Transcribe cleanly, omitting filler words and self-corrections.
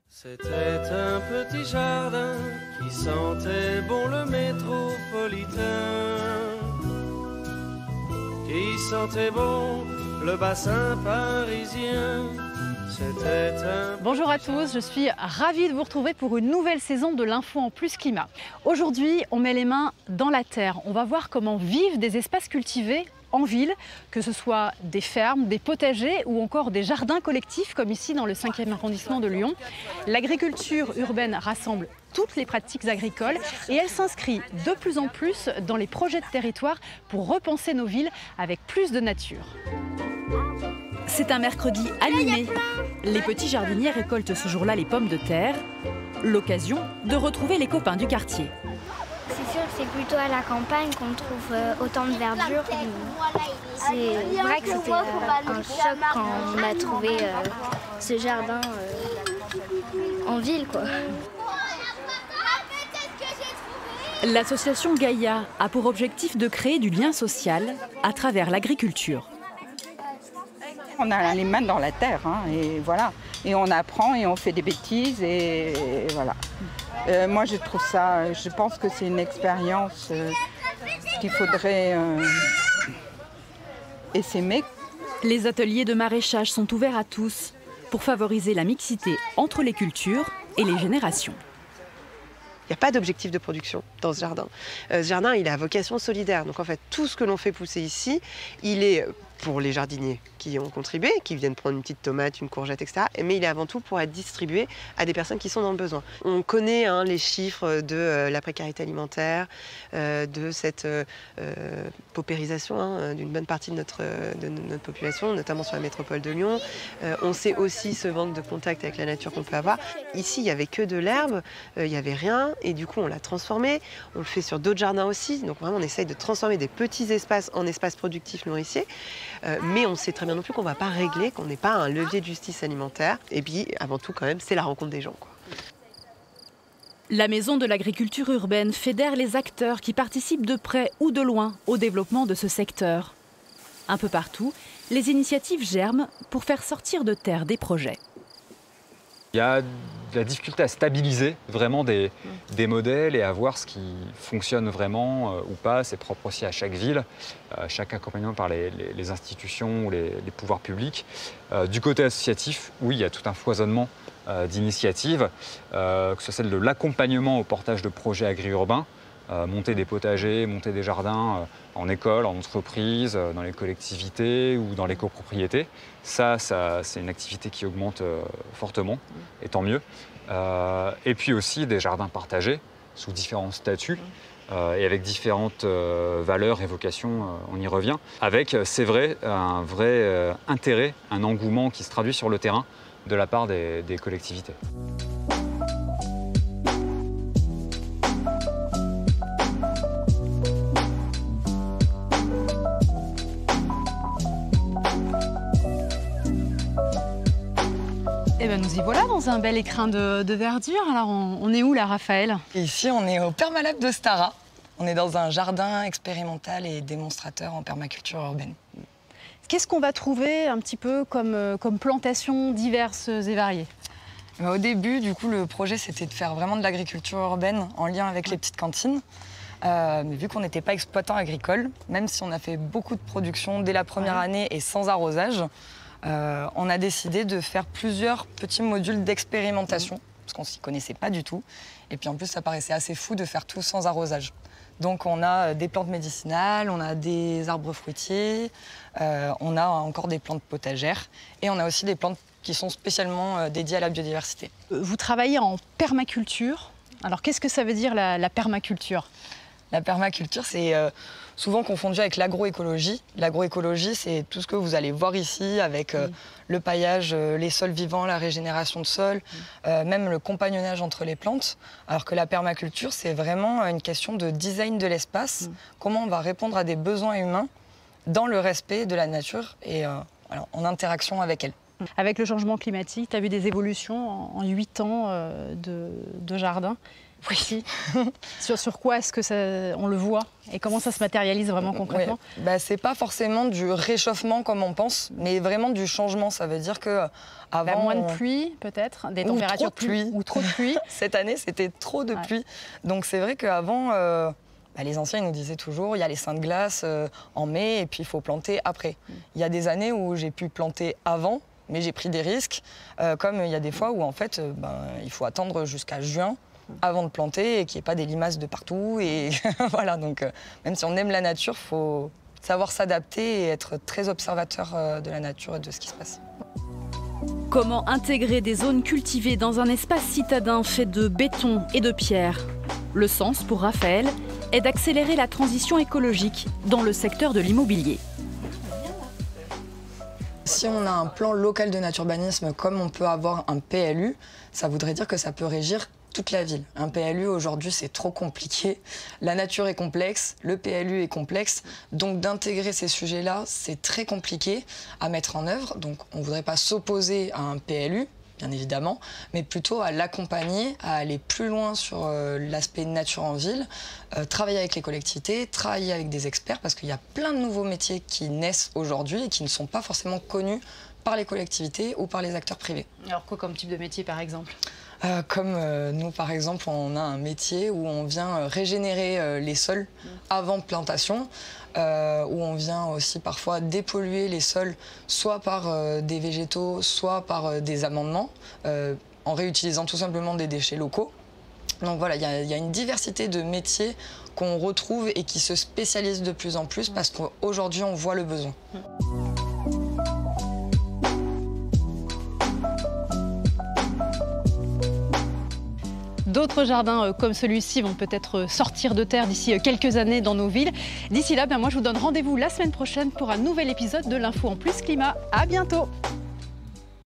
C'était un petit jardin qui sentait bon le métropolitain, qui sentait bon le bassin parisien. Bonjour à tous, je suis ravie de vous retrouver pour une nouvelle saison de l'Info en Plus Climat. Aujourd'hui, on met les mains dans la terre. On va voir comment vivent des espaces cultivés en ville, que ce soit des fermes, des potagers ou encore des jardins collectifs comme ici dans le 5e arrondissement de Lyon. L'agriculture urbaine rassemble toutes les pratiques agricoles et elle s'inscrit de plus en plus dans les projets de territoire pour repenser nos villes avec plus de nature. C'est un mercredi animé. Les petits jardiniers récoltent ce jour-là les pommes de terre. L'occasion de retrouver les copains du quartier. C'est sûr que c'est plutôt à la campagne qu'on trouve autant de verdure. C'est vrai que c'était un choc quand on a trouvé ce jardin en ville, quoi. L'association Gaïa a pour objectif de créer du lien social à travers l'agriculture. On a les mains dans la terre, hein, et voilà. Et on apprend et on fait des bêtises et voilà. Moi, je trouve ça, je pense que c'est une expérience qu'il faudrait essaimer. Les ateliers de maraîchage sont ouverts à tous pour favoriser la mixité entre les cultures et les générations. Il n'y a pas d'objectif de production dans ce jardin. Ce jardin, il a vocation solidaire. Donc en fait, tout ce que l'on fait pousser ici, il est pour les jardiniers qui ont contribué, qui viennent prendre une petite tomate, une courgette, etc. Mais il est avant tout pour être distribué à des personnes qui sont dans le besoin. On connaît les chiffres de la précarité alimentaire, de cette paupérisation d'une bonne partie de notre population, notamment sur la métropole de Lyon. On sait aussi ce manque de contact avec la nature qu'on peut avoir. Ici, il n'y avait que de l'herbe, il n'y avait rien, et du coup, on l'a transformé. On le fait sur d'autres jardins aussi. Donc vraiment, on essaye de transformer des petits espaces en espaces productifs nourriciers. Mais on sait très bien non plus qu'on ne va pas régler, qu'on n'est pas un levier de justice alimentaire. Et puis, avant tout, quand même, c'est la rencontre des gens, quoi. La Maison de l'agriculture urbaine fédère les acteurs qui participent de près ou de loin au développement de ce secteur. Un peu partout, les initiatives germent pour faire sortir de terre des projets. Il y a de la difficulté à stabiliser vraiment des modèles et à voir ce qui fonctionne vraiment ou pas. C'est propre aussi à chaque ville, chaque accompagnement par les institutions ou les pouvoirs publics. Du côté associatif, oui, il y a tout un foisonnement d'initiatives, que ce soit celle de l'accompagnement au portage de projets agri-urbains, monter des potagers, monter des jardins en école, en entreprise, dans les collectivités ou dans les copropriétés. Ça c'est une activité qui augmente fortement, et tant mieux. Et puis aussi des jardins partagés, sous différents statuts, et avec différentes valeurs et vocations, on y revient. Avec, c'est vrai, un vrai intérêt, un engouement qui se traduit sur le terrain de la part des collectivités. Eh ben nous y voilà dans un bel écrin de verdure. Alors on est où là, Raphaël? Ici, on est au Permalab de Stara. On est dans un jardin expérimental et démonstrateur en permaculture urbaine. Qu'est-ce qu'on va trouver un petit peu comme plantations diverses et variées? Au début, du coup, le projet, c'était de faire vraiment de l'agriculture urbaine en lien avec les petites cantines. Mais vu qu'on n'était pas exploitant agricole, même si on a fait beaucoup de production dès la première année et sans arrosage, on a décidé de faire plusieurs petits modules d'expérimentation, parce qu'on ne s'y connaissait pas du tout. Et puis en plus, ça paraissait assez fou de faire tout sans arrosage. Donc on a des plantes médicinales, on a des arbres fruitiers, on a encore des plantes potagères et on a aussi des plantes qui sont spécialement dédiées à la biodiversité. Vous travaillez en permaculture. Alors qu'est-ce que ça veut dire la permaculture? La permaculture, c'est souvent confondu avec l'agroécologie. L'agroécologie, c'est tout ce que vous allez voir ici avec le paillage, les sols vivants, la régénération de sol, même le compagnonnage entre les plantes. Alors que la permaculture, c'est vraiment une question de design de l'espace. Comment on va répondre à des besoins humains dans le respect de la nature et alors, en interaction avec elle. Avec le changement climatique, tu as vu des évolutions en 8 ans de jardin. Oui. Sur quoi est-ce que on le voit et comment ça se matérialise vraiment concrètement? C'est pas forcément du réchauffement comme on pense, mais vraiment du changement. Ça veut dire que avant, moins de pluie peut-être, des températures ou trop de pluie. Cette année, c'était trop de pluie. Donc c'est vrai qu'avant, les anciens ils nous disaient toujours, il y a les seins de glace en mai et puis il faut planter après. Il y a des années où j'ai pu planter avant, mais j'ai pris des risques, comme il y a des fois où en fait, il faut attendre jusqu'à juin avant de planter et qu'il n'y ait pas des limaces de partout. Et voilà, donc même si on aime la nature, il faut savoir s'adapter et être très observateur de la nature et de ce qui se passe. Comment intégrer des zones cultivées dans un espace citadin fait de béton et de pierre? Le sens, pour Raphaël, est d'accélérer la transition écologique dans le secteur de l'immobilier. Si on a un plan local de naturbanisme comme on peut avoir un PLU, ça voudrait dire que ça peut régir toute la ville. Un PLU aujourd'hui c'est trop compliqué, la nature est complexe, le PLU est complexe, donc d'intégrer ces sujets-là c'est très compliqué à mettre en œuvre, donc on ne voudrait pas s'opposer à un PLU, bien évidemment, mais plutôt à l'accompagner, à aller plus loin sur l'aspect nature en ville, travailler avec les collectivités, travailler avec des experts, parce qu'il y a plein de nouveaux métiers qui naissent aujourd'hui et qui ne sont pas forcément connus par les collectivités ou par les acteurs privés. Alors quoi comme type de métier par exemple? Comme nous, par exemple, on a un métier où on vient régénérer les sols avant plantation, où on vient aussi parfois dépolluer les sols, soit par des végétaux, soit par des amendements, en réutilisant tout simplement des déchets locaux. Donc voilà, il y a une diversité de métiers qu'on retrouve et qui se spécialisent de plus en plus parce qu'aujourd'hui, on voit le besoin. D'autres jardins comme celui-ci vont peut-être sortir de terre d'ici quelques années dans nos villes. D'ici là, moi je vous donne rendez-vous la semaine prochaine pour un nouvel épisode de l'Info en Plus Climat. À bientôt!